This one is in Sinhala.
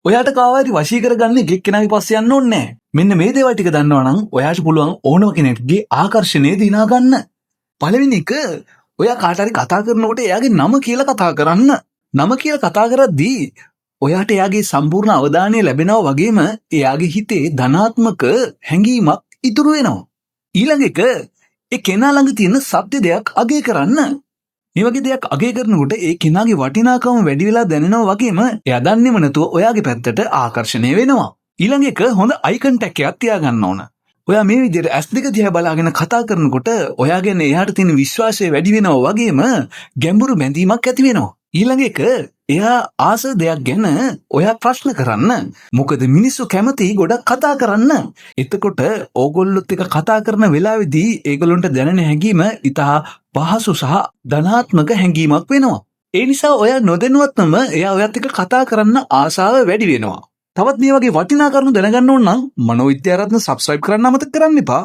ඔයාට කාවරි වශී කරගන්න එකෙක් කෙනාගේ පස්සේ යන්න ඕනේ නැහැ. මෙන්න මේ දේවල් ටික දන්නවා නම් ඔයාට පුළුවන් ඕනම කෙනෙක්ගේ ආකර්ෂණය දිනා ගන්න. පළවෙනි එක ඔයා කාට හරි කතා කරනකොට එයාගේ නම කියලා කතා කරන්න. නම කියලා කතා කරද්දී ඔයාට එයාගේ සම්පූර්ණ අවධානය ලැබෙනවා වගේම එයාගේ හිතේ ධනාත්මක හැඟීමක් ඉතුරු වෙනවා. ඊළඟ එක ඒ කෙනා ළඟ තියෙන සත්‍ය දෙයක් අගය කරන්න. මේ වගේ දෙයක් අගය කරනකොට ඒ කෙනාගේ වටිනාකම වැඩි වෙලා දැනෙනවා වගේම එයා දන්නේම නැතුව ඔයාගේ පැත්තට ආකර්ෂණය වෙනවා. ඊළඟ එක හොඳ අයි කන්ටැක්ට් එකක් තියාගන්න ඕන. ඔයා මේ විදිහට S2 දිහා බලාගෙන කතා කරනකොට ඔයා ගැන එයාට තියෙන විශ්වාසය වැඩි වෙනවා වගේම ගැඹුරු බැඳීමක් ඇති වෙනවා. ඊළඟ එක එයා ආස දෙයක් ගැන ඔයා ප්‍රශ්න කරන්න. මොකද මිනිස්සු කැමති ගොඩක් කතා කරන්න. එතකොට ඕගොල්ලොත් එක කතා කරන වෙලාවේදී ඒගොල්ලොන්ට දැනෙන හැඟීම ඉතා පහසු සහ ධනාත්මක හැඟීමක් වෙනවා. ඒ නිසා ඔයා නොදැනුවත්වම එයා ඔයත් එක්ක කතා කරන්න ආසාව වැඩි වෙනවා. තවත් මේ වගේ වටිනා කරුණු දැනගන්න ඕන නම් මනෝවිද්‍යාරත්න සබ්ස්ක්‍රයිබ් කරන්න අමතක කරන්න එපා.